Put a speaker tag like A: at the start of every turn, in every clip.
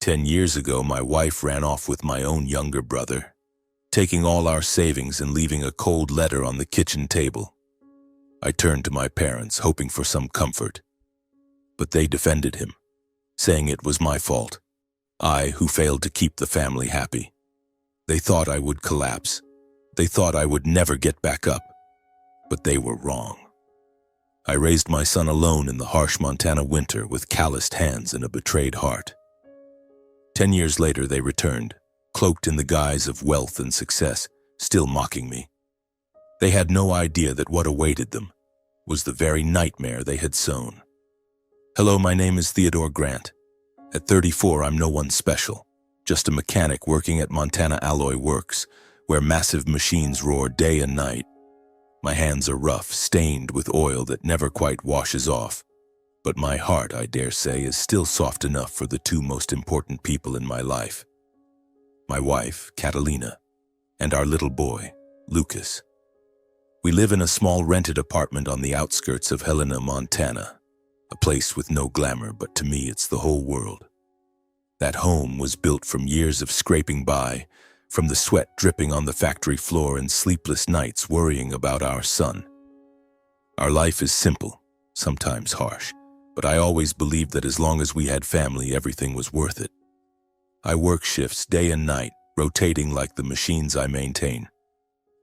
A: 10 years ago, my wife ran off with my own younger brother, taking all our savings and leaving a cold letter on the kitchen table. I turned to my parents, hoping for some comfort. But they defended him, saying it was my fault, I who failed to keep the family happy. They thought I would collapse. They thought I would never get back up. But they were wrong. I raised my son alone in the harsh Montana winter with calloused hands and a betrayed heart. 10 years later, they returned, cloaked in the guise of wealth and success, still mocking me. They had no idea that what awaited them was the very nightmare they had sown. Hello, my name is Theodore Grant. At 34, I'm no one special, just a mechanic working at Montana Alloy Works, where massive machines roar day and night. My hands are rough, stained with oil that never quite washes off. But my heart, I dare say, is still soft enough for the two most important people in my life. My wife, Catalina, and our little boy, Lucas. We live in a small rented apartment on the outskirts of Helena, Montana, a place with no glamour, but to me it's the whole world. That home was built from years of scraping by, from the sweat dripping on the factory floor and sleepless nights worrying about our son. Our life is simple, sometimes harsh, but I always believed that as long as we had family, everything was worth it. I work shifts day and night, rotating like the machines I maintain.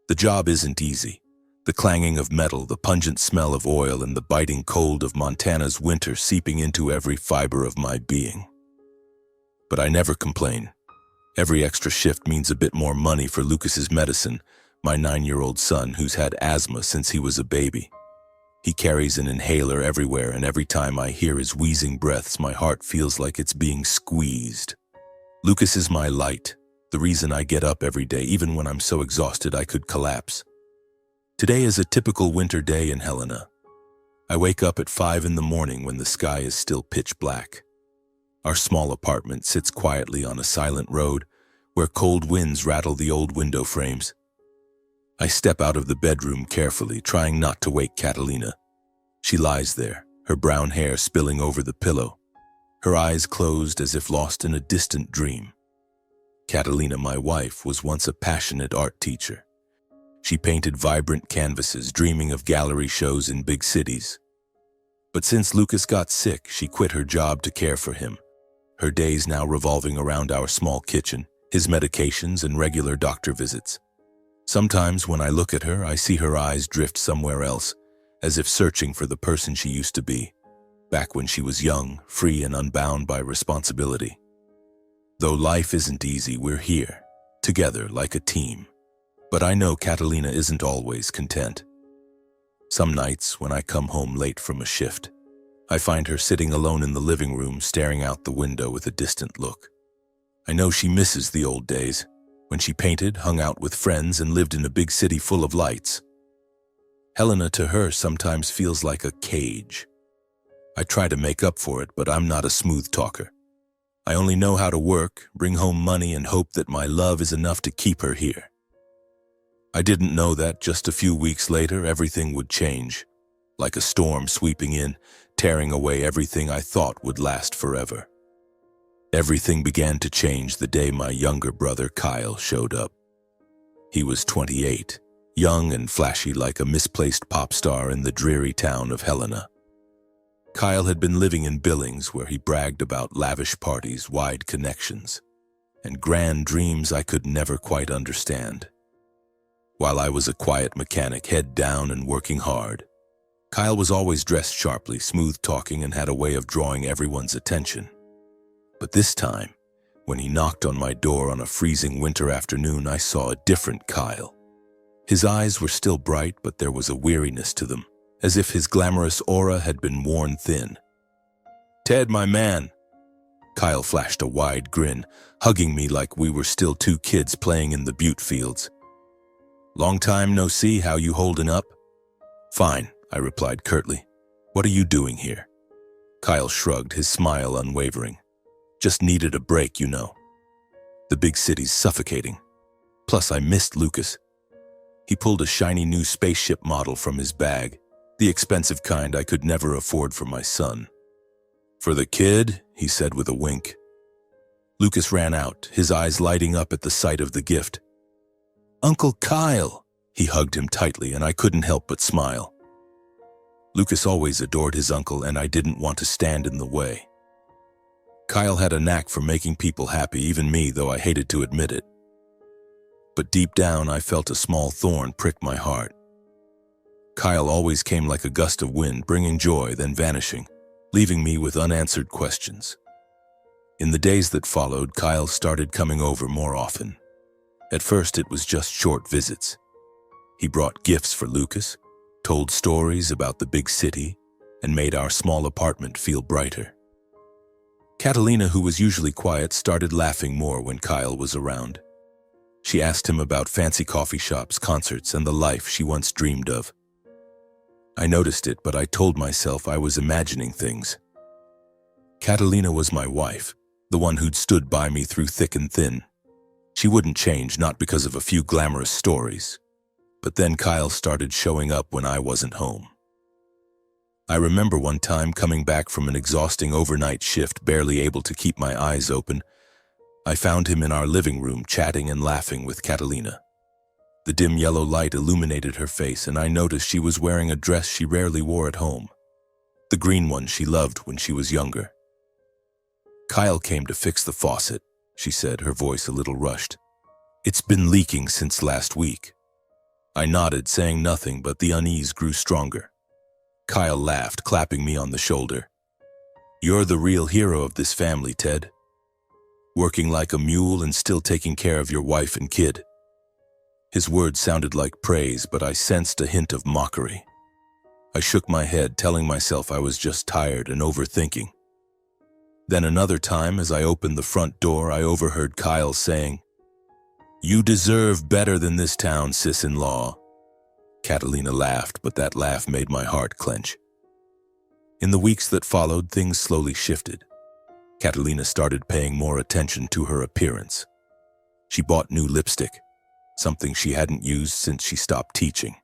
A: The job isn't easy. The clanging of metal, the pungent smell of oil, and the biting cold of Montana's winter seeping into every fiber of my being. But I never complain. Every extra shift means a bit more money for Lucas's medicine, my 9-year-old son who's had asthma since he was a baby. He carries an inhaler everywhere, and every time I hear his wheezing breaths, my heart feels like it's being squeezed. Lucas is my light, the reason I get up every day, even when I'm so exhausted I could collapse. Today is a typical winter day in Helena. I wake up at 5 in the morning when the sky is still pitch black. Our small apartment sits quietly on a silent road where cold winds rattle the old window frames. I step out of the bedroom carefully, trying not to wake Catalina. She lies there, her brown hair spilling over the pillow, her eyes closed as if lost in a distant dream. Catalina, my wife, was once a passionate art teacher. She painted vibrant canvases, dreaming of gallery shows in big cities. But since Lucas got sick, she quit her job to care for him, her days now revolving around our small kitchen, his medications, and regular doctor visits. Sometimes when I look at her, I see her eyes drift somewhere else, as if searching for the person she used to be, back when she was young, free, and unbound by responsibility. Though life isn't easy, we're here, together like a team. But I know Catalina isn't always content. Some nights, when I come home late from a shift, I find her sitting alone in the living room, staring out the window with a distant look. I know she misses the old days, when she painted, hung out with friends, and lived in a big city full of lights. Helena, to her, sometimes feels like a cage. I try to make up for it, but I'm not a smooth talker. I only know how to work, bring home money, and hope that my love is enough to keep her here. I didn't know that just a few weeks later, everything would change, like a storm sweeping in, tearing away everything I thought would last forever. Everything began to change the day my younger brother Kyle showed up. He was 28, young and flashy like a misplaced pop star in the dreary town of Helena. Kyle had been living in Billings, where he bragged about lavish parties, wide connections, and grand dreams I could never quite understand. While I was a quiet mechanic, head down and working hard, Kyle was always dressed sharply, smooth-talking, and had a way of drawing everyone's attention. But this time, when he knocked on my door on a freezing winter afternoon, I saw a different Kyle. His eyes were still bright, but there was a weariness to them, as if his glamorous aura had been worn thin. "Ted, my man!" Kyle flashed a wide grin, hugging me like we were still two kids playing in the Butte fields. "Long time no see, how you holding up?" "Fine," I replied curtly. "What are you doing here?" Kyle shrugged, his smile unwavering. "Just needed a break, you know. The big city's suffocating. Plus, I missed Lucas." He pulled a shiny new spaceship model from his bag, the expensive kind I could never afford for my son. "For the kid," he said with a wink. Lucas ran out, his eyes lighting up at the sight of the gift. "Uncle Kyle!" He hugged him tightly, and I couldn't help but smile. Lucas always adored his uncle, and I didn't want to stand in the way. Kyle had a knack for making people happy, even me, though I hated to admit it. But deep down, I felt a small thorn prick my heart. Kyle always came like a gust of wind, bringing joy, then vanishing, leaving me with unanswered questions. In the days that followed, Kyle started coming over more often. At first, it was just short visits. He brought gifts for Lucas, told stories about the big city, and made our small apartment feel brighter. Catalina, who was usually quiet, started laughing more when Kyle was around. She asked him about fancy coffee shops, concerts, and the life she once dreamed of. I noticed it, but I told myself I was imagining things. Catalina was my wife, the one who'd stood by me through thick and thin. She wouldn't change, not because of a few glamorous stories. But then Kyle started showing up when I wasn't home. I remember one time coming back from an exhausting overnight shift, barely able to keep my eyes open. I found him in our living room, chatting and laughing with Catalina. The dim yellow light illuminated her face, and I noticed she was wearing a dress she rarely wore at home. The green one she loved when she was younger. "Kyle came to fix the faucet," she said, her voice a little rushed. "It's been leaking since last week." I nodded, saying nothing, but the unease grew stronger. Kyle laughed, clapping me on the shoulder. "You're the real hero of this family, Ted. Working like a mule and still taking care of your wife and kid." His words sounded like praise, but I sensed a hint of mockery. I shook my head, telling myself I was just tired and overthinking. Then another time, as I opened the front door, I overheard Kyle saying, "You deserve better than this town, sis-in-law." Catalina laughed, but that laugh made my heart clench. In the weeks that followed, things slowly shifted. Catalina started paying more attention to her appearance. She bought new lipstick, something she hadn't used since she stopped teaching.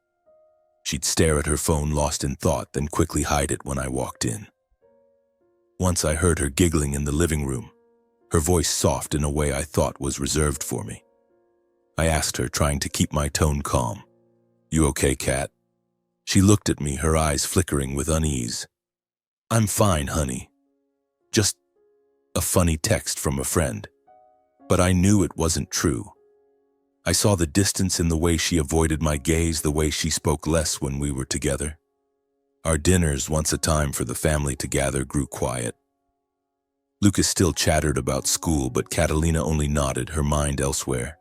A: She'd stare at her phone, lost in thought, then quickly hide it when I walked in. Once I heard her giggling in the living room, her voice soft in a way I thought was reserved for me. I asked her, trying to keep my tone calm, "You okay, Kat?" She looked at me, her eyes flickering with unease. "I'm fine, honey. Just a funny text from a friend." But I knew it wasn't true. I saw the distance in the way she avoided my gaze, the way she spoke less when we were together. Our dinners, once a time for the family to gather, grew quiet. Lucas still chattered about school, but Catalina only nodded, her mind elsewhere.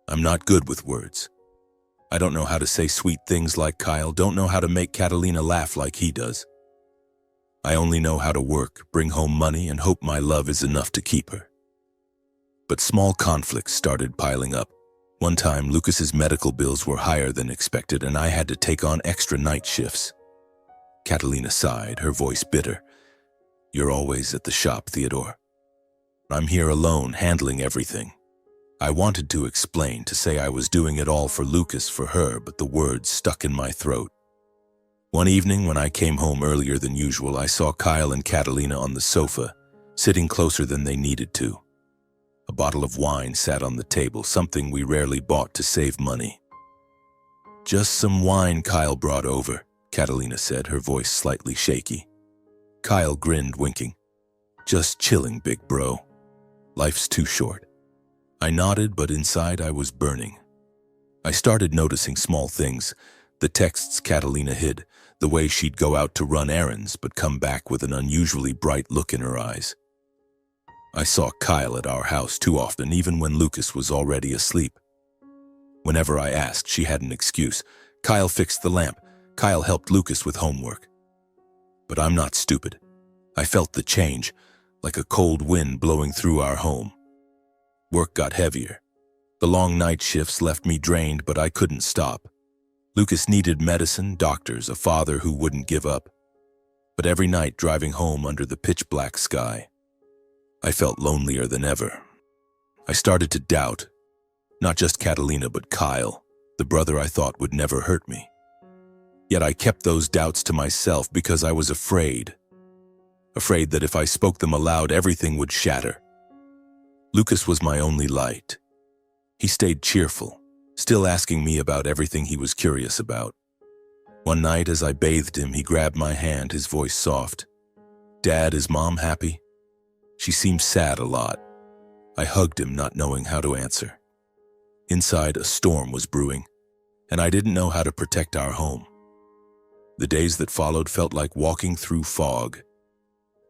A: I'm not good with words. I don't know how to say sweet things like Kyle, don't know how to make Catalina laugh like he does. I only know how to work, bring home money, and hope my love is enough to keep her. But small conflicts started piling up. One time, Lucas's medical bills were higher than expected, and I had to take on extra night shifts. Catalina sighed, her voice bitter. "You're always at the shop, Theodore. I'm here alone, handling everything." I wanted to explain, to say I was doing it all for Lucas, for her, but the words stuck in my throat. One evening, when I came home earlier than usual, I saw Kyle and Catalina on the sofa, sitting closer than they needed to. A bottle of wine sat on the table, something we rarely bought to save money. "Just some wine Kyle brought over," Catalina said, her voice slightly shaky. Kyle grinned, winking. "Just chilling, big bro. Life's too short." I nodded, but inside I was burning. I started noticing small things, the texts Catalina hid, the way she'd go out to run errands but come back with an unusually bright look in her eyes. I saw Kyle at our house too often, even when Lucas was already asleep. Whenever I asked, she had an excuse. Kyle fixed the lamp. Kyle helped Lucas with homework. But I'm not stupid. I felt the change, like a cold wind blowing through our home. Work got heavier. The long night shifts left me drained, but I couldn't stop. Lucas needed medicine, doctors, a father who wouldn't give up. But every night driving home under the pitch-black sky, I felt lonelier than ever. I started to doubt, not just Catalina, but Kyle, the brother I thought would never hurt me. Yet I kept those doubts to myself because I was afraid. Afraid that if I spoke them aloud, everything would shatter. Lucas was my only light. He stayed cheerful, still asking me about everything he was curious about. One night as I bathed him, he grabbed my hand, his voice soft. "Dad, is Mom happy?" She seemed sad a lot. I hugged him, not knowing how to answer. Inside, a storm was brewing, and I didn't know how to protect our home. The days that followed felt like walking through fog.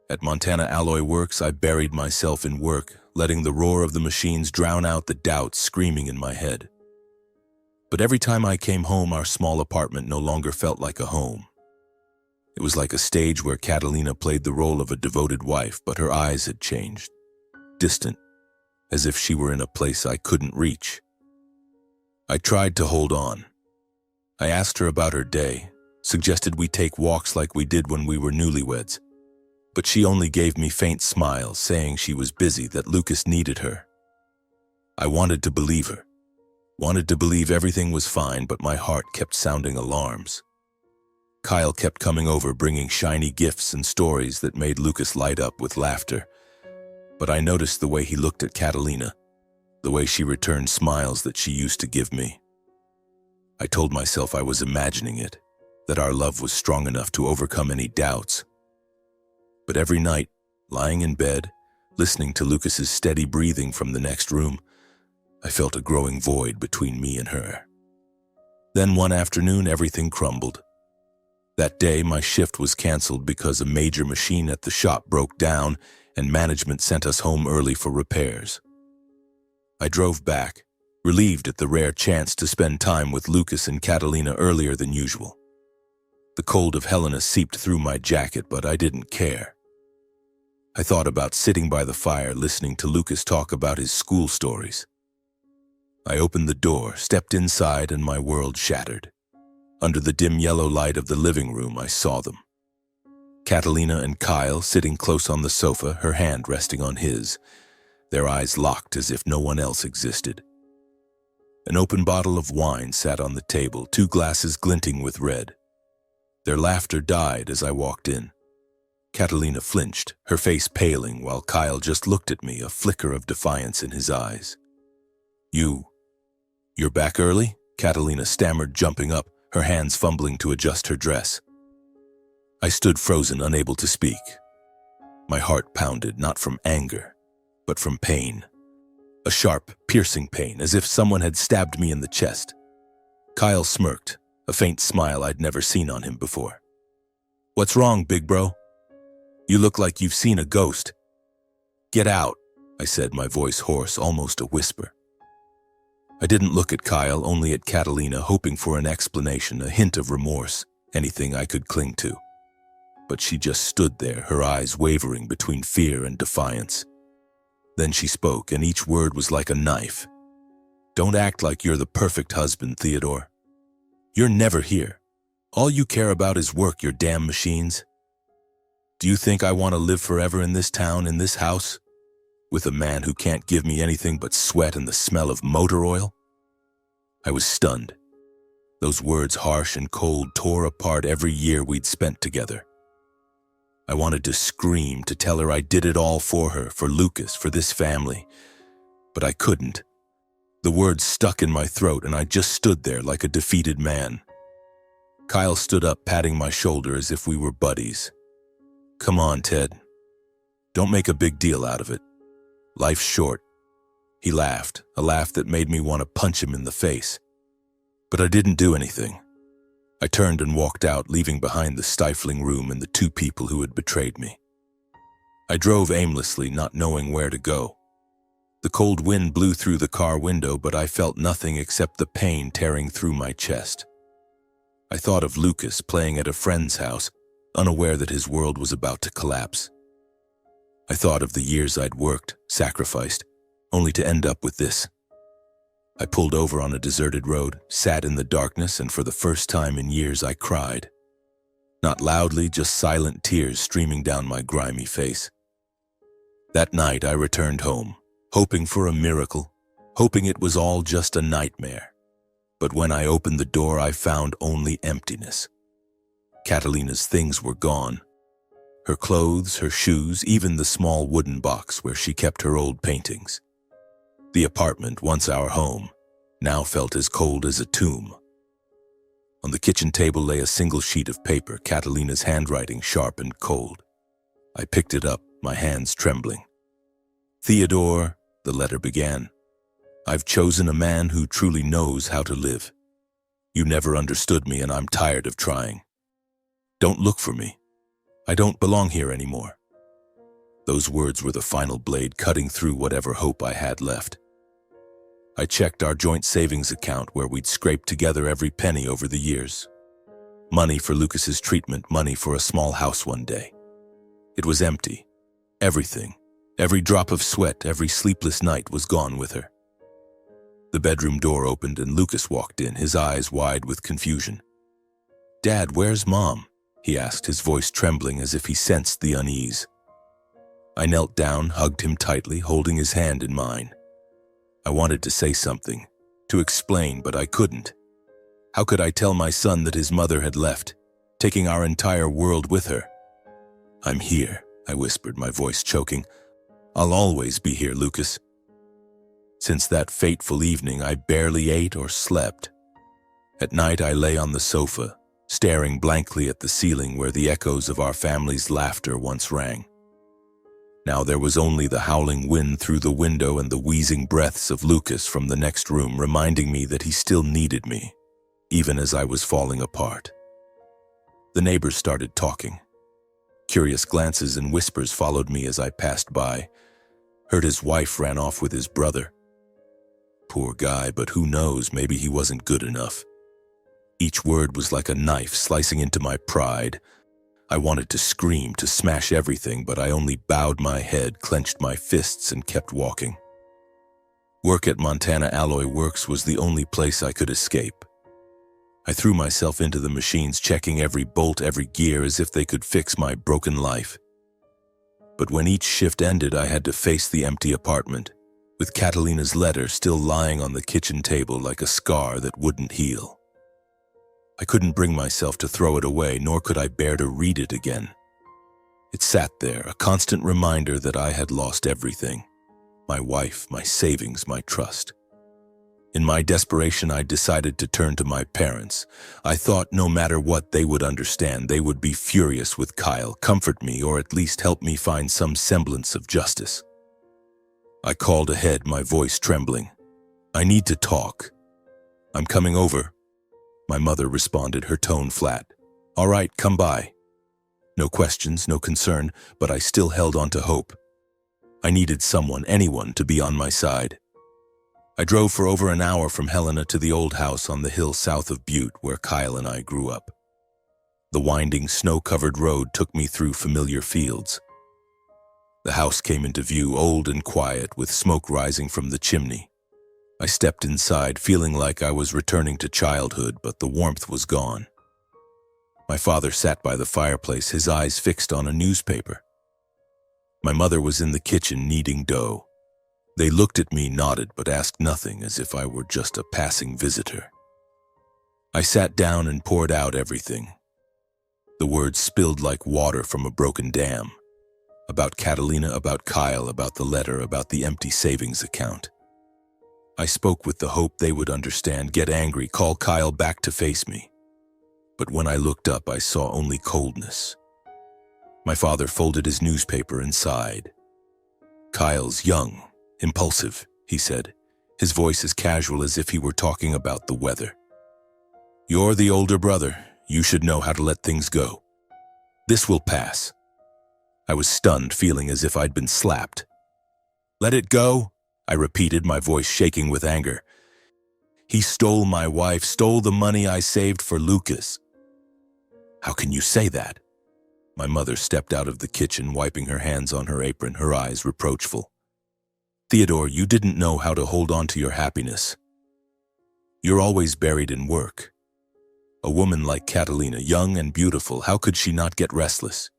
A: At Montana Alloy Works, I buried myself in work, letting the roar of the machines drown out the doubts screaming in my head. But every time I came home, our small apartment no longer felt like a home. It was like a stage where Catalina played the role of a devoted wife, but her eyes had changed, distant, as if she were in a place I couldn't reach. I tried to hold on. I asked her about her day, suggested we take walks like we did when we were newlyweds, but she only gave me faint smiles, saying she was busy, that Lucas needed her. I wanted to believe her, wanted to believe everything was fine, but my heart kept sounding alarms. Kyle kept coming over, bringing shiny gifts and stories that made Lucas light up with laughter. But I noticed the way he looked at Catalina, the way she returned smiles that she used to give me. I told myself I was imagining it, that our love was strong enough to overcome any doubts. But every night, lying in bed, listening to Lucas's steady breathing from the next room, I felt a growing void between me and her. Then one afternoon, everything crumbled. That day, my shift was canceled because a major machine at the shop broke down and management sent us home early for repairs. I drove back, relieved at the rare chance to spend time with Lucas and Catalina earlier than usual. The cold of Helena seeped through my jacket, but I didn't care. I thought about sitting by the fire, listening to Lucas talk about his school stories. I opened the door, stepped inside, and my world shattered. Under the dim yellow light of the living room, I saw them. Catalina and Kyle sitting close on the sofa, her hand resting on his, their eyes locked as if no one else existed. An open bottle of wine sat on the table, 2 glasses glinting with red. Their laughter died as I walked in. Catalina flinched, her face paling, while Kyle just looked at me, a flicker of defiance in his eyes. You're back early?" Catalina stammered, jumping up, her hands fumbling to adjust her dress. I stood frozen, unable to speak. My heart pounded, not from anger, but from pain. A sharp, piercing pain, as if someone had stabbed me in the chest. Kyle smirked, a faint smile I'd never seen on him before. "What's wrong, big bro? You look like you've seen a ghost." "Get out," I said, my voice hoarse, almost a whisper. I didn't look at Kyle, only at Catalina, hoping for an explanation, a hint of remorse, anything I could cling to. But she just stood there, her eyes wavering between fear and defiance. Then she spoke, and each word was like a knife. "Don't act like you're the perfect husband, Theodore. You're never here. All you care about is work, your damn machines. Do you think I want to live forever in this town, in this house, with a man who can't give me anything but sweat and the smell of motor oil?" I was stunned. Those words, harsh and cold, tore apart every year we'd spent together. I wanted to scream, to tell her I did it all for her, for Lucas, for this family. But I couldn't. The words stuck in my throat, and I just stood there like a defeated man. Kyle stood up, patting my shoulder as if we were buddies. "Come on, Ted. Don't make a big deal out of it. Life's short." He laughed, a laugh that made me want to punch him in the face. But I didn't do anything. I turned and walked out, leaving behind the stifling room and the 2 people who had betrayed me. I drove aimlessly, not knowing where to go. The cold wind blew through the car window, but I felt nothing except the pain tearing through my chest. I thought of Lucas playing at a friend's house, unaware that his world was about to collapse. I thought of the years I'd worked, sacrificed, only to end up with this. I pulled over on a deserted road, sat in the darkness, and for the first time in years I cried. Not loudly, just silent tears streaming down my grimy face. That night I returned home, hoping for a miracle, hoping it was all just a nightmare. But when I opened the door, I found only emptiness. Catalina's things were gone. Her clothes, her shoes, even the small wooden box where she kept her old paintings. The apartment, once our home, now felt as cold as a tomb. On the kitchen table lay a single sheet of paper, Catalina's handwriting sharp and cold. I picked it up, my hands trembling. "Theodore," the letter began, "I've chosen a man who truly knows how to live. You never understood me, and I'm tired of trying. Don't look for me. I don't belong here anymore." Those words were the final blade cutting through whatever hope I had left. I checked our joint savings account where we'd scraped together every penny over the years. Money for Lucas's treatment, money for a small house one day. It was empty. Everything, every drop of sweat, every sleepless night was gone with her. The bedroom door opened and Lucas walked in, his eyes wide with confusion. "Dad, where's Mom?" he asked, his voice trembling as if he sensed the unease. I knelt down, hugged him tightly, holding his hand in mine. I wanted to say something, to explain, but I couldn't. How could I tell my son that his mother had left, taking our entire world with her? "I'm here," I whispered, my voice choking. "I'll always be here, Lucas." Since that fateful evening, I barely ate or slept. At night, I lay on the sofa, staring blankly at the ceiling where the echoes of our family's laughter once rang. Now there was only the howling wind through the window and the wheezing breaths of Lucas from the next room, reminding me that he still needed me, even as I was falling apart. The neighbors started talking. Curious glances and whispers followed me as I passed by. Heard his wife ran off with his brother. Poor guy, but who knows, maybe he wasn't good enough. Each word was like a knife slicing into my pride. I wanted to scream, to smash everything, but I only bowed my head, clenched my fists, and kept walking. Work at Montana Alloy Works was the only place I could escape. I threw myself into the machines, checking every bolt, every gear, as if they could fix my broken life. But when each shift ended, I had to face the empty apartment, with Catalina's letter still lying on the kitchen table like a scar that wouldn't heal. I couldn't bring myself to throw it away, nor could I bear to read it again. It sat there, a constant reminder that I had lost everything. My wife, my savings, my trust. In my desperation, I decided to turn to my parents. I thought no matter what, they would understand. They would be furious with Kyle, comfort me, or at least help me find some semblance of justice. I called ahead, my voice trembling. "I need to talk. I'm coming over." My mother responded, her tone flat. "All right, come by." No questions, no concern, but I still held on to hope. I needed someone, anyone, to be on my side. I drove for over an hour from Helena to the old house on the hill south of Butte where Kyle and I grew up. The winding, snow-covered road took me through familiar fields. The house came into view, old and quiet, with smoke rising from the chimney. I stepped inside, feeling like I was returning to childhood, but the warmth was gone. My father sat by the fireplace, his eyes fixed on a newspaper. My mother was in the kitchen kneading dough. They looked at me, nodded, but asked nothing, as if I were just a passing visitor. I sat down and poured out everything. The words spilled like water from a broken dam. About Catalina, about Kyle, about the letter, about the empty savings account. I spoke with the hope they would understand, get angry, call Kyle back to face me. But when I looked up, I saw only coldness. My father folded his newspaper and sighed. "Kyle's young, impulsive," he said, his voice as casual as if he were talking about the weather. "You're the older brother. You should know how to let things go. This will pass." I was stunned, feeling as if I'd been slapped. "Let it go?" I repeated, my voice shaking with anger. "He stole my wife, stole the money I saved for Lucas." "How can you say that?" My mother stepped out of the kitchen, wiping her hands on her apron, her eyes reproachful. "Theodore, you didn't know how to hold on to your happiness. You're always buried in work. A woman like Catalina, young and beautiful, how could she not get restless?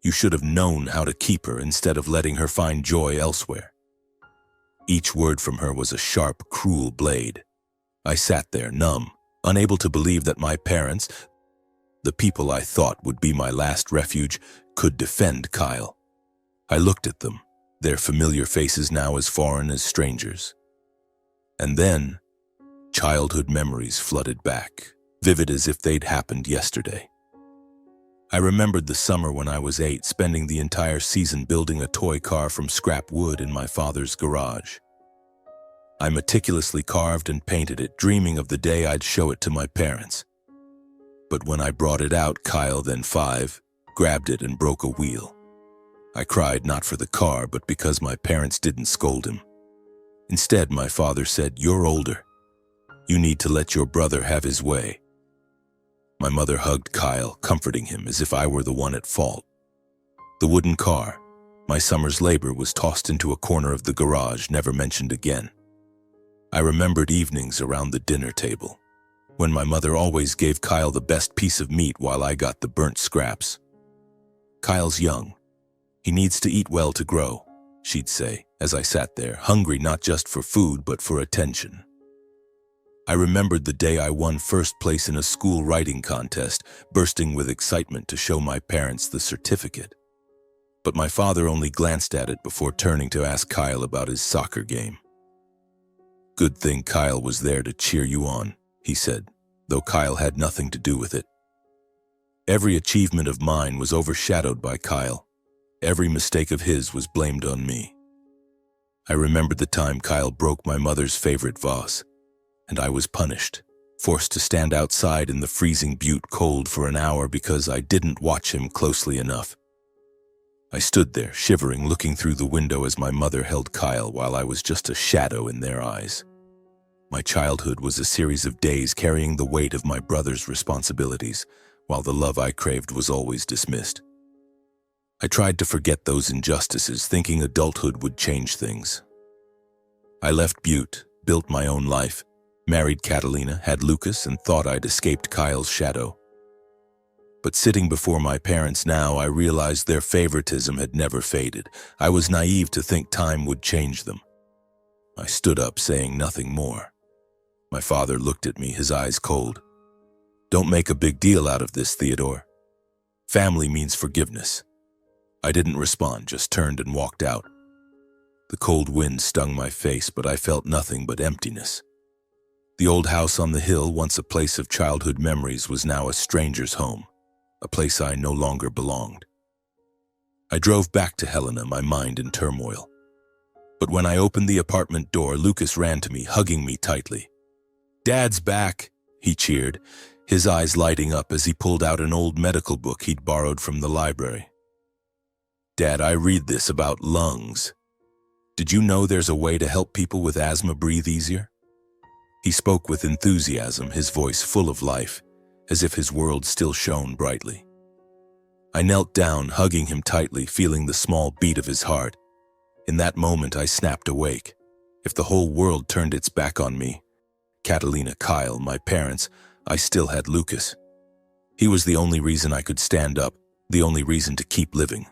A: You should have known how to keep her instead of letting her find joy elsewhere." Each word from her was a sharp, cruel blade. I sat there, numb, unable to believe that my parents, the people I thought would be my last refuge, could defend Kyle. I looked at them, their familiar faces now as foreign as strangers. And then, childhood memories flooded back, vivid as if they'd happened yesterday. I remembered the summer when I was 8, spending the entire season building a toy car from scrap wood in my father's garage. I meticulously carved and painted it, dreaming of the day I'd show it to my parents. But when I brought it out, Kyle, then 5, grabbed it and broke a wheel. I cried not for the car, but because my parents didn't scold him. Instead, my father said, "You're older. You need to let your brother have his way." My mother hugged Kyle, comforting him as if I were the one at fault. The wooden car, my summer's labor, was tossed into a corner of the garage, never mentioned again. I remembered evenings around the dinner table, when my mother always gave Kyle the best piece of meat while I got the burnt scraps. "Kyle's young. He needs to eat well to grow," she'd say, as I sat there, hungry not just for food but for attention. I remembered the day I won first place in a school writing contest, bursting with excitement to show my parents the certificate. But my father only glanced at it before turning to ask Kyle about his soccer game. "Good thing Kyle was there to cheer you on," he said, though Kyle had nothing to do with it. Every achievement of mine was overshadowed by Kyle. Every mistake of his was blamed on me. I remembered the time Kyle broke my mother's favorite vase, and I was punished, forced to stand outside in the freezing Butte cold for an hour because I didn't watch him closely enough. I stood there, shivering, looking through the window as my mother held Kyle while I was just a shadow in their eyes. My childhood was a series of days carrying the weight of my brother's responsibilities, while the love I craved was always dismissed. I tried to forget those injustices, thinking adulthood would change things. I left Butte, built my own life, married Catalina, had Lucas, and thought I'd escaped Kyle's shadow. But sitting before my parents now, I realized their favoritism had never faded. I was naive to think time would change them. I stood up, saying nothing more. My father looked at me, his eyes cold. "Don't make a big deal out of this, Theodore. Family means forgiveness." I didn't respond, just turned and walked out. The cold wind stung my face, but I felt nothing but emptiness. The old house on the hill, once a place of childhood memories, was now a stranger's home, a place I no longer belonged. I drove back to Helena, my mind in turmoil. But when I opened the apartment door, Lucas ran to me, hugging me tightly. "Dad's back," he cheered, his eyes lighting up as he pulled out an old medical book he'd borrowed from the library. "Dad, I read this about lungs. Did you know there's a way to help people with asthma breathe easier?" He spoke with enthusiasm, his voice full of life, as if his world still shone brightly. I knelt down, hugging him tightly, feeling the small beat of his heart. In that moment, I snapped awake. If the whole world turned its back on me, Catalina, Kyle, my parents, I still had Lucas. He was the only reason I could stand up, the only reason to keep living.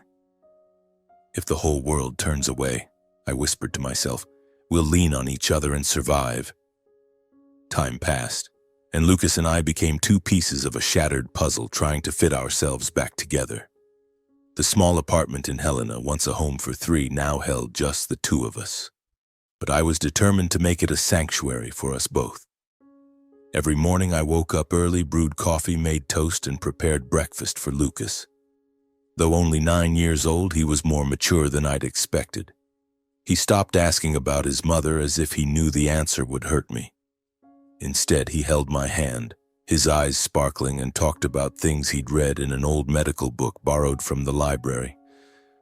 A: "If the whole world turns away," I whispered to myself, "we'll lean on each other and survive." Time passed, and Lucas and I became two pieces of a shattered puzzle, trying to fit ourselves back together. The small apartment in Helena, once a home for 3, now held just the 2 of us. But I was determined to make it a sanctuary for us both. Every morning I woke up early, brewed coffee, made toast, and prepared breakfast for Lucas. Though only 9 years old, he was more mature than I'd expected. He stopped asking about his mother as if he knew the answer would hurt me. Instead, he held my hand, his eyes sparkling, and talked about things he'd read in an old medical book borrowed from the library.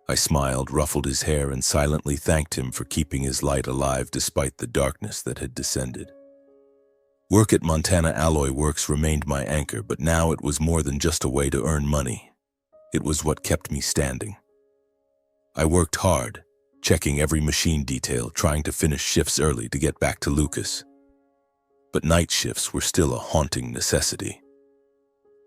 A: I smiled, ruffled his hair, and silently thanked him for keeping his light alive despite the darkness that had descended. Work at Montana Alloy Works remained my anchor, but now it was more than just a way to earn money. It was what kept me standing. I worked hard, checking every machine detail, trying to finish shifts early to get back to Lucas. But night shifts were still a haunting necessity.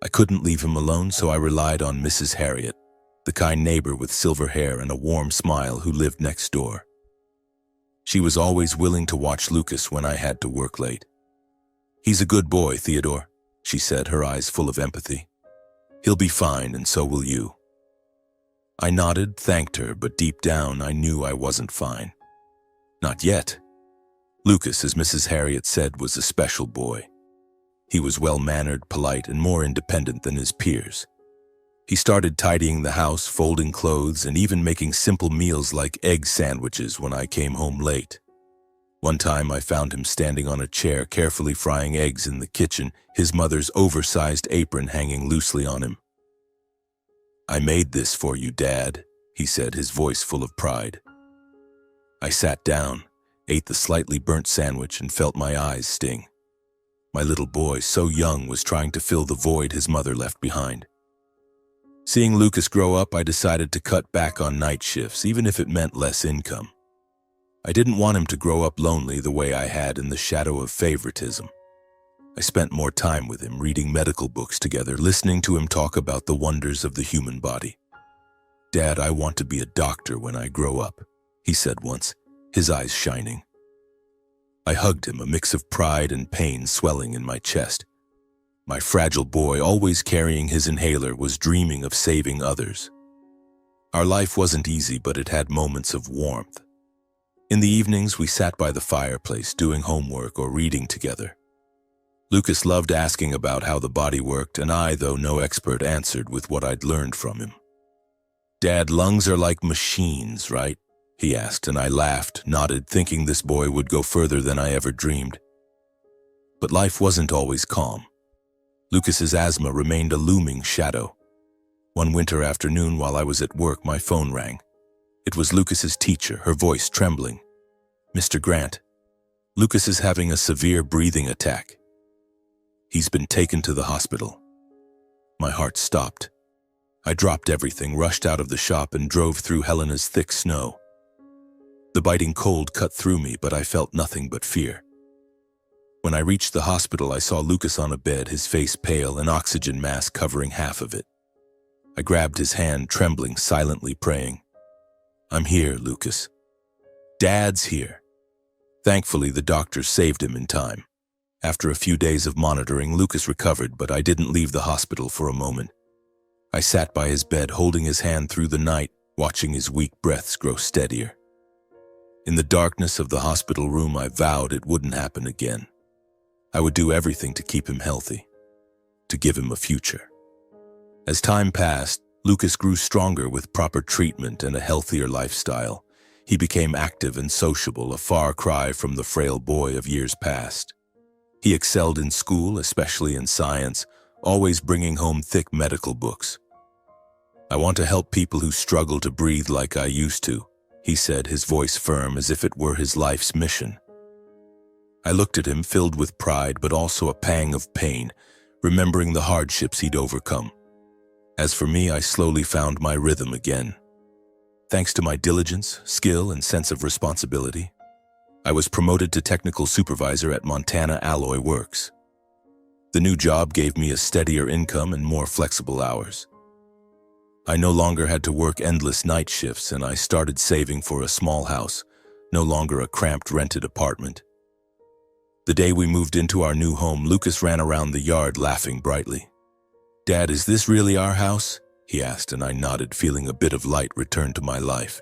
A: I couldn't leave him alone, so I relied on Mrs. Harriet, the kind neighbor with silver hair and a warm smile who lived next door. She was always willing to watch Lucas when I had to work late. "He's a good boy, Theodore," she said, her eyes full of empathy. "He'll be fine, and so will you." I nodded, thanked her, but deep down I knew I wasn't fine. Not yet. Lucas, as Mrs. Harriet said, was a special boy. He was well-mannered, polite, and more independent than his peers. He started tidying the house, folding clothes, and even making simple meals like egg sandwiches when I came home late. One time I found him standing on a chair, carefully frying eggs in the kitchen, his mother's oversized apron hanging loosely on him. "I made this for you, Dad," he said, his voice full of pride. I sat down, ate the slightly burnt sandwich, and felt my eyes sting. My little boy, so young, was trying to fill the void his mother left behind. Seeing Lucas grow up, I decided to cut back on night shifts, even if it meant less income. I didn't want him to grow up lonely the way I had in the shadow of favoritism. I spent more time with him, reading medical books together, listening to him talk about the wonders of the human body. "Dad, I want to be a doctor when I grow up," he said once, his eyes shining. I hugged him, a mix of pride and pain swelling in my chest. My fragile boy, always carrying his inhaler, was dreaming of saving others. Our life wasn't easy, but it had moments of warmth. In the evenings, we sat by the fireplace, doing homework or reading together. Lucas loved asking about how the body worked, and I, though no expert, answered with what I'd learned from him. "Dad, lungs are like machines, right?" he asked, and I laughed, nodded, thinking this boy would go further than I ever dreamed. But life wasn't always calm. Lucas's asthma remained a looming shadow. One winter afternoon while I was at work, my phone rang. It was Lucas's teacher, her voice trembling. "Mr. Grant, Lucas is having a severe breathing attack. He's been taken to the hospital." My heart stopped. I dropped everything, rushed out of the shop, and drove through Helena's thick snow. The biting cold cut through me, but I felt nothing but fear. When I reached the hospital, I saw Lucas on a bed, his face pale, an oxygen mask covering half of it. I grabbed his hand, trembling, silently praying. "I'm here, Lucas. Dad's here." Thankfully, the doctors saved him in time. After a few days of monitoring, Lucas recovered, but I didn't leave the hospital for a moment. I sat by his bed, holding his hand through the night, watching his weak breaths grow steadier. In the darkness of the hospital room, I vowed it wouldn't happen again. I would do everything to keep him healthy, to give him a future. As time passed, Lucas grew stronger with proper treatment and a healthier lifestyle. He became active and sociable, a far cry from the frail boy of years past. He excelled in school, especially in science, always bringing home thick medical books. "I want to help people who struggle to breathe like I used to," he said, his voice firm as if it were his life's mission. I looked at him, filled with pride, but also a pang of pain, remembering the hardships he'd overcome. As for me, I slowly found my rhythm again. Thanks to my diligence, skill, and sense of responsibility, I was promoted to technical supervisor at Montana Alloy Works. The new job gave me a steadier income and more flexible hours. I no longer had to work endless night shifts, and I started saving for a small house, no longer a cramped rented apartment. The day we moved into our new home, Lucas ran around the yard laughing brightly. "Dad, is this really our house?" he asked, and I nodded, feeling a bit of light return to my life.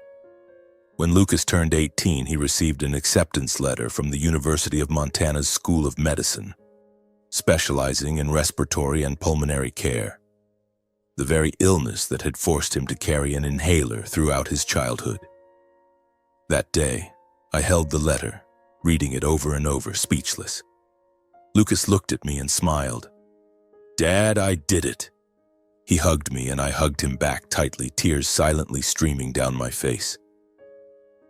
A: When Lucas turned 18, he received an acceptance letter from the University of Montana's School of Medicine, specializing in respiratory and pulmonary care, the very illness that had forced him to carry an inhaler throughout his childhood. That day, I held the letter, reading it over and over, speechless. Lucas looked at me and smiled. "Dad, I did it." He hugged me, and I hugged him back tightly, tears silently streaming down my face.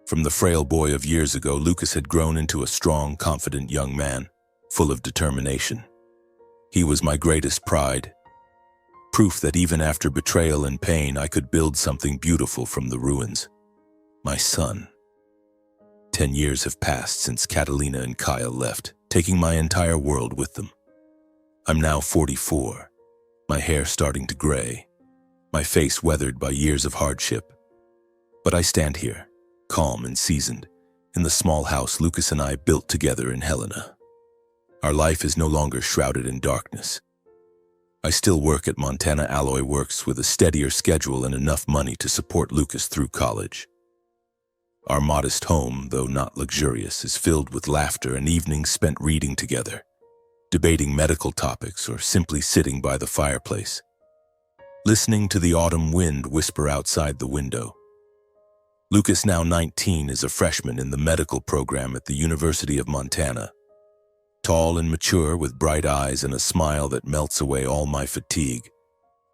A: From the frail boy of years ago, Lucas had grown into a strong, confident young man, full of determination. He was my greatest pride, proof that even after betrayal and pain, I could build something beautiful from the ruins. My son. 10 years have passed since Catalina and Kyle left, taking my entire world with them. I'm now 44, my hair starting to gray, my face weathered by years of hardship. But I stand here, calm and seasoned, in the small house Lucas and I built together in Helena. Our life is no longer shrouded in darkness. I still work at Montana Alloy Works with a steadier schedule and enough money to support Lucas through college. Our modest home, though not luxurious, is filled with laughter and evenings spent reading together, debating medical topics, or simply sitting by the fireplace, listening to the autumn wind whisper outside the window. Lucas, now 19, is a freshman in the medical program at the University of Montana. Tall and mature, with bright eyes and a smile that melts away all my fatigue.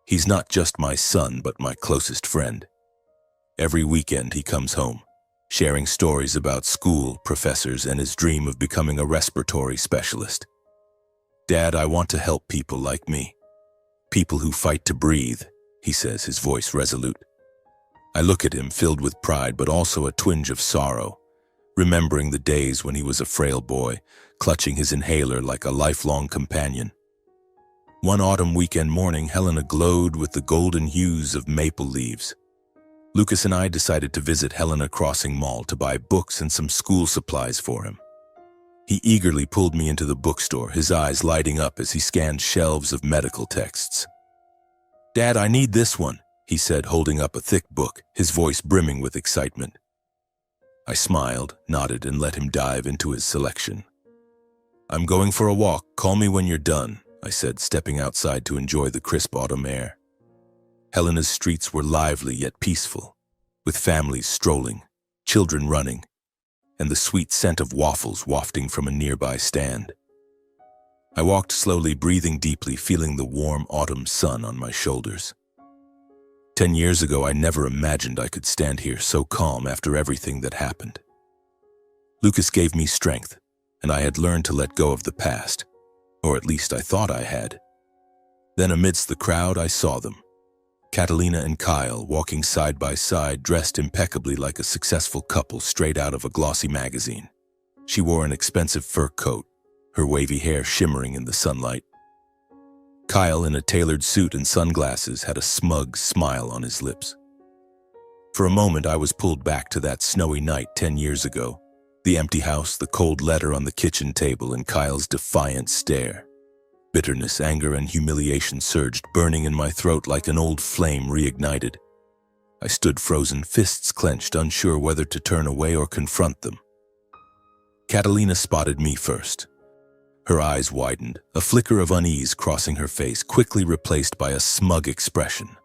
A: He's not just my son, but my closest friend. Every weekend he comes home, sharing stories about school, professors, and his dream of becoming a respiratory specialist. "Dad, I want to help people like me. People who fight to breathe," he says, his voice resolute. I look at him, filled with pride, but also a twinge of sorrow, remembering the days when he was a frail boy, clutching his inhaler like a lifelong companion. One autumn weekend morning, Helena glowed with the golden hues of maple leaves. Lucas and I decided to visit Helena Crossing Mall to buy books and some school supplies for him. He eagerly pulled me into the bookstore, his eyes lighting up as he scanned shelves of medical texts. "Dad, I need this one," he said, holding up a thick book, his voice brimming with excitement. I smiled, nodded, and let him dive into his selection. "I'm going for a walk. Call me when you're done," I said, stepping outside to enjoy the crisp autumn air. Helena's streets were lively yet peaceful, with families strolling, children running, and the sweet scent of waffles wafting from a nearby stand. I walked slowly, breathing deeply, feeling the warm autumn sun on my shoulders. 10 years ago, I never imagined I could stand here so calm after everything that happened. Lucas gave me strength, and I had learned to let go of the past, or at least I thought I had. Then amidst the crowd, I saw them. Catalina and Kyle, walking side by side, dressed impeccably like a successful couple straight out of a glossy magazine. She wore an expensive fur coat, her wavy hair shimmering in the sunlight. Kyle, in a tailored suit and sunglasses, had a smug smile on his lips. For a moment, I was pulled back to that snowy night 10 years ago. The empty house, the cold letter on the kitchen table, and Kyle's defiant stare. Bitterness, anger, and humiliation surged, burning in my throat like an old flame reignited. I stood frozen, fists clenched, unsure whether to turn away or confront them. Catalina spotted me first. Her eyes widened, a flicker of unease crossing her face, quickly replaced by a smug expression.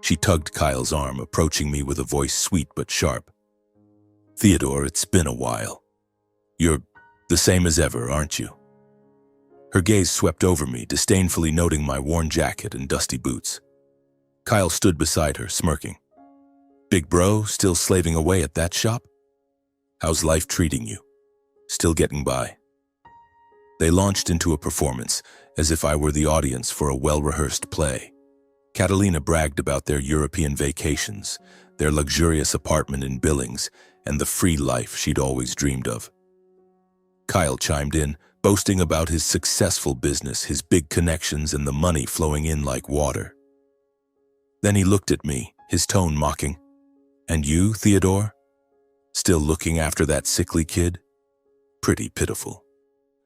A: She tugged Kyle's arm, approaching me with a voice sweet but sharp. "Theodore, it's been a while. You're the same as ever, aren't you?" Her gaze swept over me, disdainfully noting my worn jacket and dusty boots. Kyle stood beside her, smirking. "Big bro, still slaving away at that shop? How's life treating you? Still getting by?" They launched into a performance, as if I were the audience for a well-rehearsed play. Catalina bragged about their European vacations, their luxurious apartment in Billings, and the free life she'd always dreamed of. Kyle chimed in, boasting about his successful business, his big connections, and the money flowing in like water. Then he looked at me, his tone mocking. "And you, Theodore? Still looking after that sickly kid? Pretty pitiful."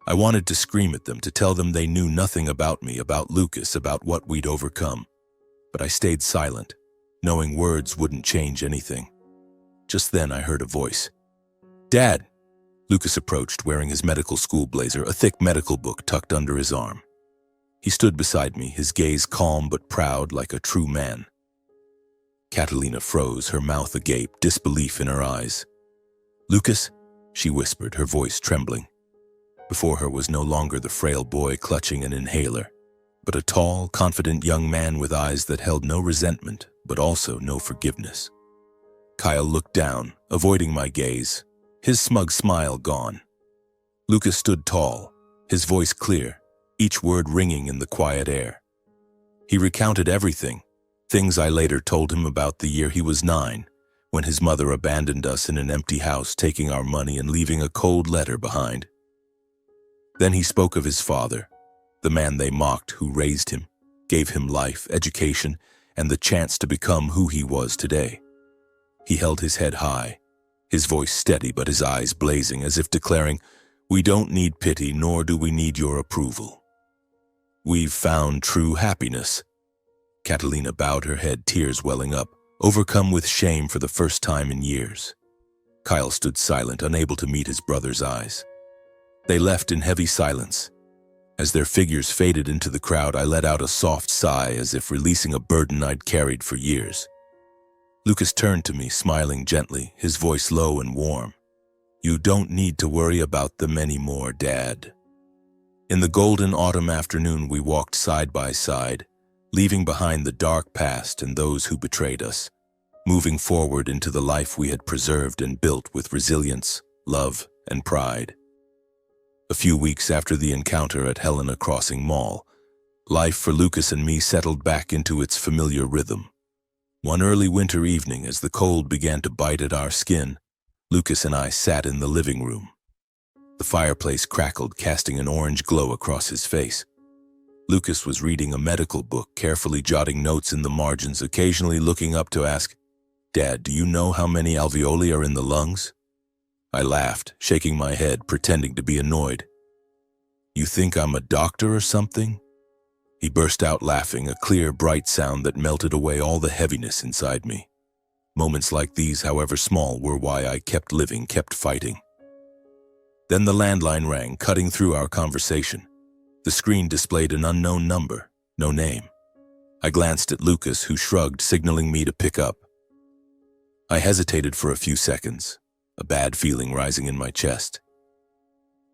A: I wanted to scream at them, to tell them they knew nothing about me, about Lucas, about what we'd overcome. But I stayed silent, knowing words wouldn't change anything. Just then I heard a voice. "Dad!" Lucas approached, wearing his medical school blazer, a thick medical book tucked under his arm. He stood beside me, his gaze calm but proud, like a true man. Catalina froze, her mouth agape, disbelief in her eyes. "Lucas?" she whispered, her voice trembling. Before her was no longer the frail boy clutching an inhaler, but a tall, confident young man with eyes that held no resentment, but also no forgiveness. Kyle looked down, avoiding my gaze, his smug smile gone. Lucas stood tall, his voice clear, each word ringing in the quiet air. He recounted everything, things I later told him about the year he was 9, when his mother abandoned us in an empty house, taking our money and leaving a cold letter behind. Then he spoke of his father, the man they mocked who raised him, gave him life, education, and the chance to become who he was today. He held his head high, his voice steady but his eyes blazing, as if declaring, "We don't need pity, nor do we need your approval." We've found true happiness. Catalina bowed her head, tears welling up, overcome with shame for the first time in years. Kyle stood silent, unable to meet his brother's eyes. They left in heavy silence. As their figures faded into the crowd, I let out a soft sigh as if releasing a burden I'd carried for years. Lucas turned to me, smiling gently, his voice low and warm. "You don't need to worry about them anymore, Dad." In the golden autumn afternoon, we walked side by side, leaving behind the dark past and those who betrayed us, moving forward into the life we had preserved and built with resilience, love, and pride. A few weeks after the encounter at Helena Crossing Mall, life for Lucas and me settled back into its familiar rhythm. One early winter evening, as the cold began to bite at our skin, Lucas and I sat in the living room. The fireplace crackled, casting an orange glow across his face. Lucas was reading a medical book, carefully jotting notes in the margins, occasionally looking up to ask, "Dad, do you know how many alveoli are in the lungs?" I laughed, shaking my head, pretending to be annoyed. "You think I'm a doctor or something?" He burst out laughing, a clear, bright sound that melted away all the heaviness inside me. Moments like these, however small, were why I kept living, kept fighting. Then the landline rang, cutting through our conversation. The screen displayed an unknown number, no name. I glanced at Lucas, who shrugged, signaling me to pick up. I hesitated for a few seconds, a bad feeling rising in my chest.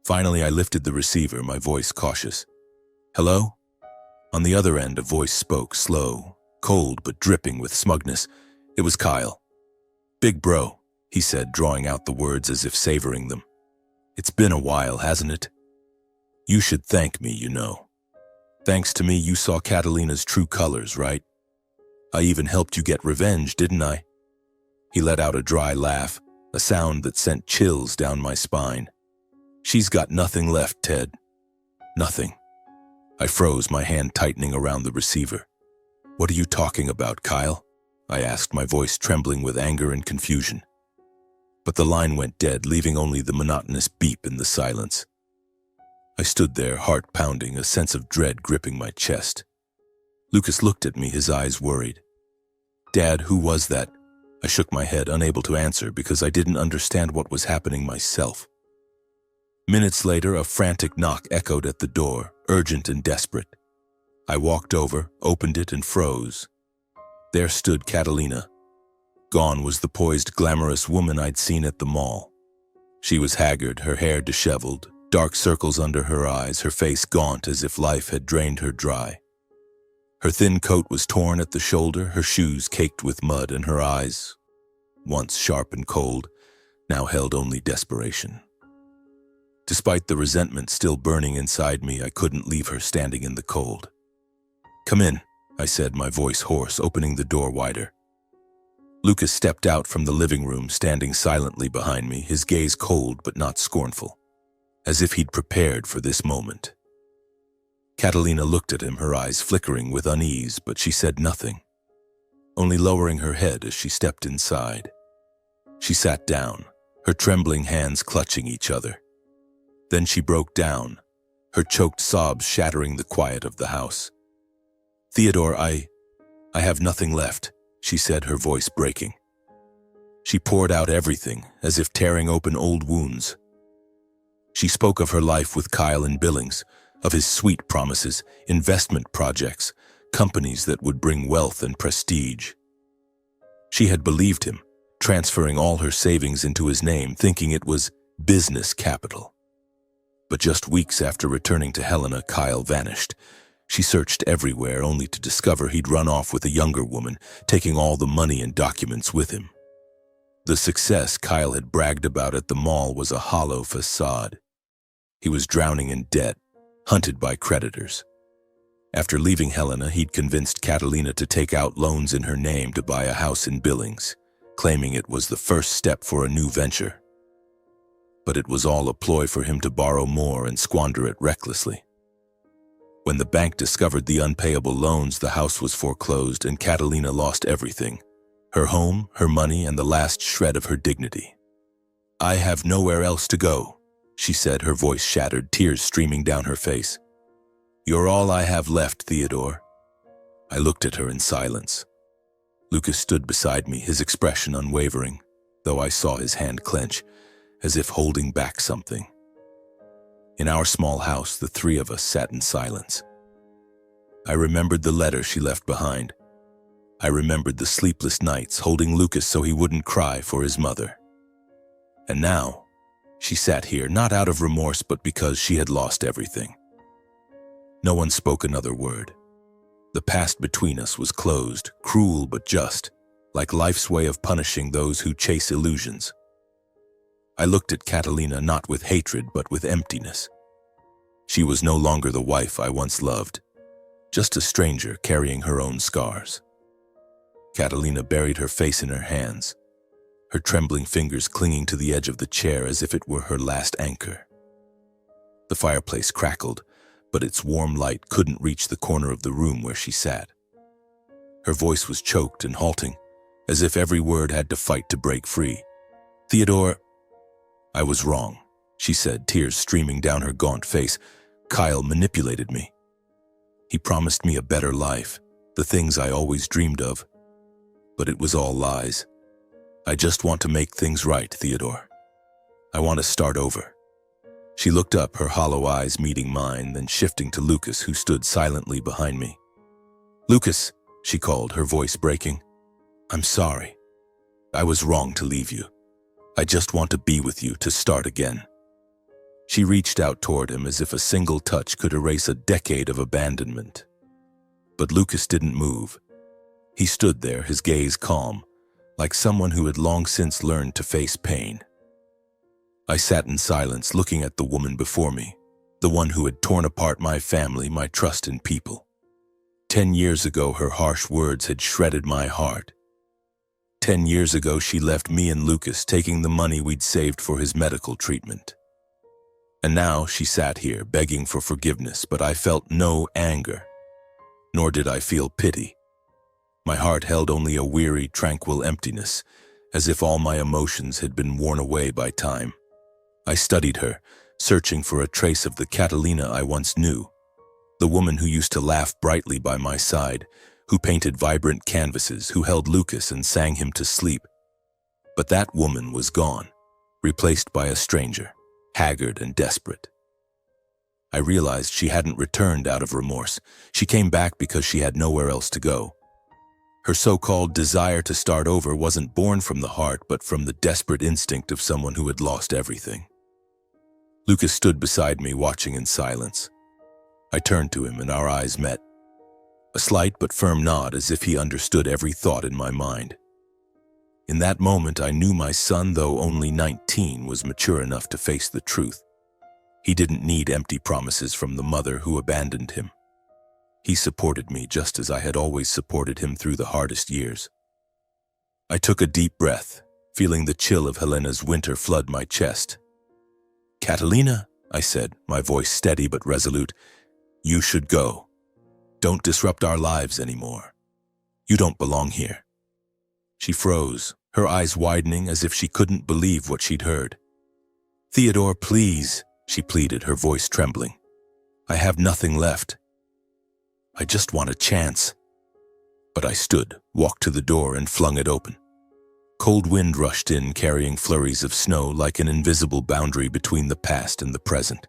A: Finally, I lifted the receiver, my voice cautious. "Hello?" On the other end, a voice spoke, slow, cold, but dripping with smugness. It was Kyle. "Big bro," he said, drawing out the words as if savoring them. "It's been a while, hasn't it? You should thank me, you know. Thanks to me, you saw Catalina's true colors, right? I even helped you get revenge, didn't I?" He let out a dry laugh, a sound that sent chills down my spine. "She's got nothing left, Ted. Nothing." I froze, my hand tightening around the receiver. "What are you talking about, Kyle?" I asked, my voice trembling with anger and confusion. But the line went dead, leaving only the monotonous beep in the silence. I stood there, heart pounding, a sense of dread gripping my chest. Lucas looked at me, his eyes worried. "Dad, who was that?" I shook my head, unable to answer because I didn't understand what was happening myself. Minutes later, a frantic knock echoed at the door, urgent and desperate. I walked over, opened it, and froze. There stood Catalina. Gone was the poised, glamorous woman I'd seen at the mall. She was haggard, her hair disheveled, dark circles under her eyes, her face gaunt as if life had drained her dry. Her thin coat was torn at the shoulder, her shoes caked with mud, and her eyes, once sharp and cold, now held only desperation. Despite the resentment still burning inside me, I couldn't leave her standing in the cold. "Come in," I said, my voice hoarse, opening the door wider. Lucas stepped out from the living room, standing silently behind me, his gaze cold but not scornful, as if he'd prepared for this moment. Catalina looked at him, her eyes flickering with unease, but she said nothing, only lowering her head as she stepped inside. She sat down, her trembling hands clutching each other. Then she broke down, her choked sobs shattering the quiet of the house. "Theodore, I have nothing left," she said, her voice breaking. She poured out everything, as if tearing open old wounds. She spoke of her life with Kyle in Billings, of his sweet promises, investment projects, companies that would bring wealth and prestige. She had believed him, transferring all her savings into his name, thinking it was business capital. But just weeks after returning to Helena, Kyle vanished. She searched everywhere, only to discover he'd run off with a younger woman, taking all the money and documents with him. The success Kyle had bragged about at the mall was a hollow facade. He was drowning in debt, hunted by creditors. After leaving Helena, he'd convinced Catalina to take out loans in her name to buy a house in Billings, claiming it was the first step for a new venture. But it was all a ploy for him to borrow more and squander it recklessly. When the bank discovered the unpayable loans, the house was foreclosed and Catalina lost everything: her home, her money, and the last shred of her dignity. "I have nowhere else to go," she said, her voice shattered, tears streaming down her face. You're all I have left, Theodore. I looked at her in silence. Lucas stood beside me, his expression unwavering, though I saw his hand clench, as if holding back something. In our small house, the three of us sat in silence. I remembered the letter she left behind. I remembered the sleepless nights holding Lucas so he wouldn't cry for his mother. And now, she sat here, not out of remorse, but because she had lost everything. No one spoke another word. The past between us was closed, cruel but just, like life's way of punishing those who chase illusions. I looked at Catalina not with hatred but with emptiness. She was no longer the wife I once loved, just a stranger carrying her own scars. Catalina buried her face in her hands, her trembling fingers clinging to the edge of the chair as if it were her last anchor. The fireplace crackled, but its warm light couldn't reach the corner of the room where she sat. Her voice was choked and halting, as if every word had to fight to break free. Theodore, I was wrong, she said, tears streaming down her gaunt face. Kyle manipulated me. He promised me a better life, the things I always dreamed of. But it was all lies. I just want to make things right, Theodore. I want to start over. She looked up, her hollow eyes meeting mine, then shifting to Lucas, who stood silently behind me. Lucas, she called, her voice breaking. I'm sorry. I was wrong to leave you. I just want to be with you, to start again. She reached out toward him as if a single touch could erase a decade of abandonment. But Lucas didn't move. He stood there, his gaze calm, like someone who had long since learned to face pain. I sat in silence, looking at the woman before me, the one who had torn apart my family, my trust in people. 10 years ago, her harsh words had shredded my heart. 10 years ago, she left me and Lucas, taking the money we'd saved for his medical treatment. And now she sat here, begging for forgiveness, but I felt no anger, nor did I feel pity. My heart held only a weary, tranquil emptiness, as if all my emotions had been worn away by time. I studied her, searching for a trace of the Catalina I once knew, the woman who used to laugh brightly by my side, who painted vibrant canvases, who held Lucas and sang him to sleep. But that woman was gone, replaced by a stranger, haggard and desperate. I realized she hadn't returned out of remorse. She came back because she had nowhere else to go. Her so-called desire to start over wasn't born from the heart, but from the desperate instinct of someone who had lost everything. Lucas stood beside me, watching in silence. I turned to him and our eyes met. A slight but firm nod, as if he understood every thought in my mind. In that moment, I knew my son, though only 19, was mature enough to face the truth. He didn't need empty promises from the mother who abandoned him. He supported me just as I had always supported him through the hardest years. I took a deep breath, feeling the chill of Helena's winter flood my chest. Catalina, I said, my voice steady but resolute, you should go. Don't disrupt our lives anymore. You don't belong here. She froze, her eyes widening as if she couldn't believe what she'd heard. Theodore, please, she pleaded, her voice trembling. I have nothing left. I just want a chance. But I stood, walked to the door, and flung it open. Cold wind rushed in, carrying flurries of snow like an invisible boundary between the past and the present.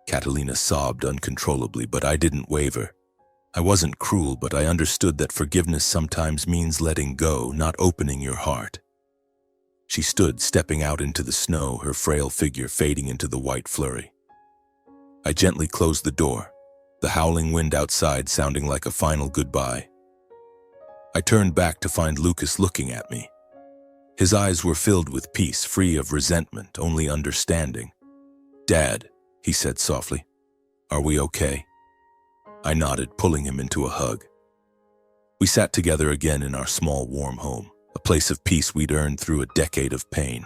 A: Catalina sobbed uncontrollably, but I didn't waver. I wasn't cruel, but I understood that forgiveness sometimes means letting go, not opening your heart. She stood, stepping out into the snow, her frail figure fading into the white flurry. I gently closed the door, the howling wind outside sounding like a final goodbye. I turned back to find Lucas looking at me. His eyes were filled with peace, free of resentment, only understanding. Dad, he said softly, are we okay? I nodded, pulling him into a hug. We sat together again in our small, warm home, a place of peace we'd earned through a decade of pain.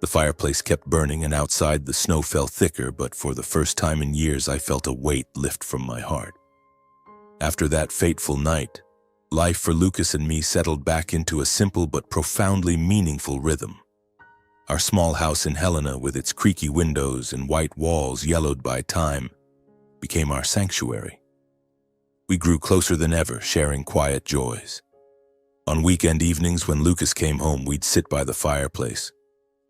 A: The fireplace kept burning, and outside the snow fell thicker, but for the first time in years I felt a weight lift from my heart. After that fateful night, life for Lucas and me settled back into a simple but profoundly meaningful rhythm. Our small house in Helena, with its creaky windows and white walls yellowed by time, became our sanctuary. We grew closer than ever, sharing quiet joys. On weekend evenings when Lucas came home, we'd sit by the fireplace,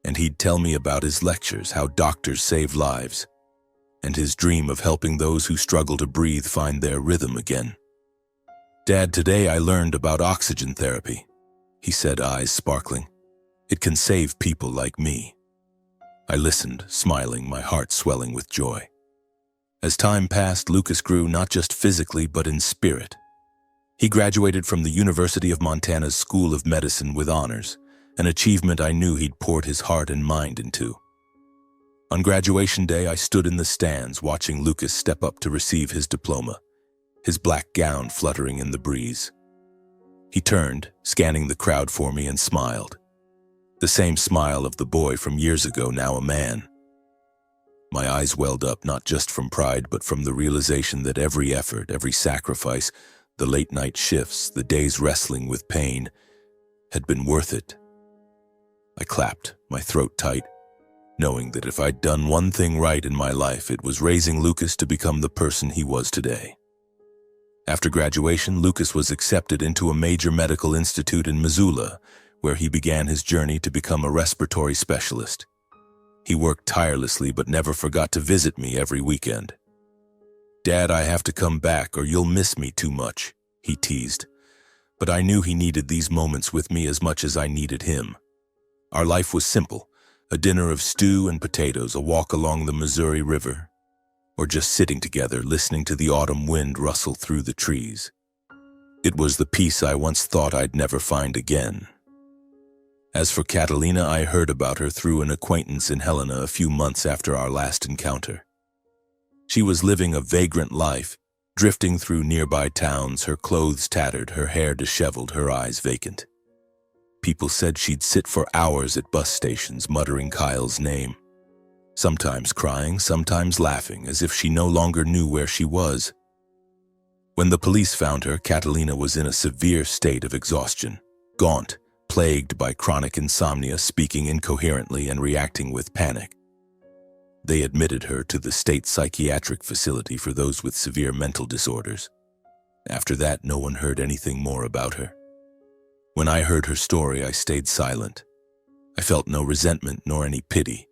A: and he'd tell me about his lectures, how doctors save lives, and his dream of helping those who struggle to breathe find their rhythm again. "Dad, today I learned about oxygen therapy," he said, eyes sparkling. "It can save people like me." I listened, smiling, my heart swelling with joy. As time passed, Lucas grew not just physically but in spirit. He graduated from the University of Montana's School of Medicine with honors, an achievement I knew he'd poured his heart and mind into. On graduation day, I stood in the stands watching Lucas step up to receive his diploma, his black gown fluttering in the breeze. He turned, scanning the crowd for me, and smiled. The same smile of the boy from years ago, now a man. My eyes welled up, not just from pride, but from the realization that every effort, every sacrifice, the late-night shifts, the days wrestling with pain, had been worth it. I clapped, my throat tight, knowing that if I'd done one thing right in my life, it was raising Lucas to become the person he was today. After graduation, Lucas was accepted into a major medical institute in Missoula, where he began his journey to become a respiratory specialist. He worked tirelessly but never forgot to visit me every weekend. "Dad, I have to come back or you'll miss me too much," he teased. But I knew he needed these moments with me as much as I needed him. Our life was simple, a dinner of stew and potatoes, a walk along the Missouri River, or just sitting together listening to the autumn wind rustle through the trees. It was the peace I once thought I'd never find again. As for Catalina, I heard about her through an acquaintance in Helena a few months after our last encounter. She was living a vagrant life, drifting through nearby towns, her clothes tattered, her hair disheveled, her eyes vacant. People said she'd sit for hours at bus stations muttering Kyle's name, sometimes crying, sometimes laughing, as if she no longer knew where she was. When the police found her, Catalina was in a severe state of exhaustion, gaunt, plagued by chronic insomnia, speaking incoherently and reacting with panic. They admitted her to the state psychiatric facility for those with severe mental disorders. After that, no one heard anything more about her. When I heard her story, I stayed silent. I felt no resentment nor any pity.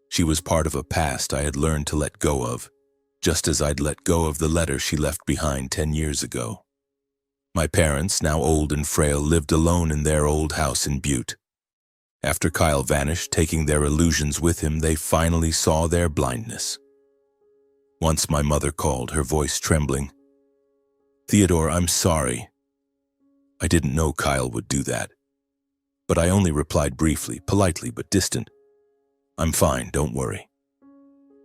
A: She was part of a past I had learned to let go of, just as I'd let go of the letter she left behind 10 years ago. My parents, now old and frail, lived alone in their old house in Butte. After Kyle vanished, taking their illusions with him, they finally saw their blindness. Once my mother called, her voice trembling. "Theodore, I'm sorry." I didn't know Kyle would do that, but I only replied briefly, politely but distant. "I'm fine, don't worry."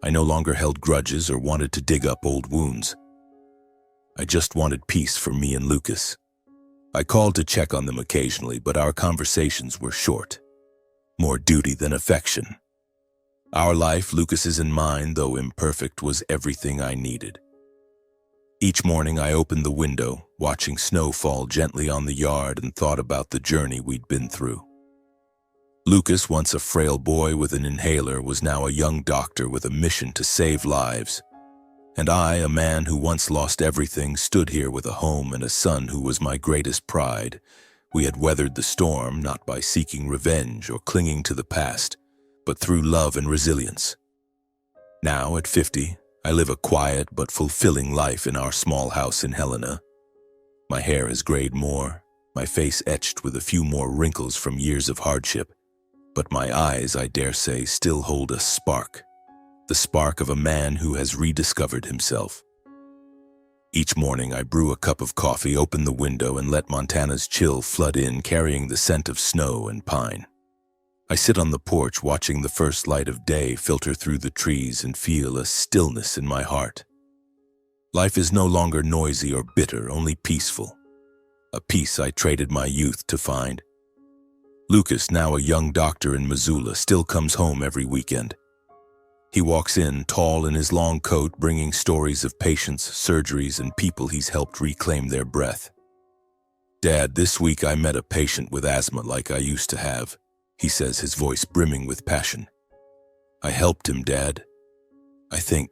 A: I no longer held grudges or wanted to dig up old wounds. I just wanted peace for me and Lucas. I called to check on them occasionally, but our conversations were short. More duty than affection. Our life, Lucas's and mine, though imperfect, was everything I needed. Each morning I opened the window, watching snow fall gently on the yard, and thought about the journey we'd been through. Lucas, once a frail boy with an inhaler, was now a young doctor with a mission to save lives. And I, a man who once lost everything, stood here with a home and a son who was my greatest pride. We had weathered the storm, not by seeking revenge or clinging to the past, but through love and resilience. Now, at 50, I live a quiet but fulfilling life in our small house in Helena. My hair has grayed more, my face etched with a few more wrinkles from years of hardship, but my eyes, I dare say, still hold a spark. The spark of a man who has rediscovered himself. Each morning I brew a cup of coffee, open the window, and let Montana's chill flood in, carrying the scent of snow and pine. I sit on the porch watching the first light of day filter through the trees and feel a stillness in my heart. Life is no longer noisy or bitter, only peaceful. A peace I traded my youth to find. Lucas, now a young doctor in Missoula, still comes home every weekend. He walks in, tall in his long coat, bringing stories of patients, surgeries, and people he's helped reclaim their breath. "Dad, this week I met a patient with asthma like I used to have," he says, his voice brimming with passion. "I helped him, Dad. I think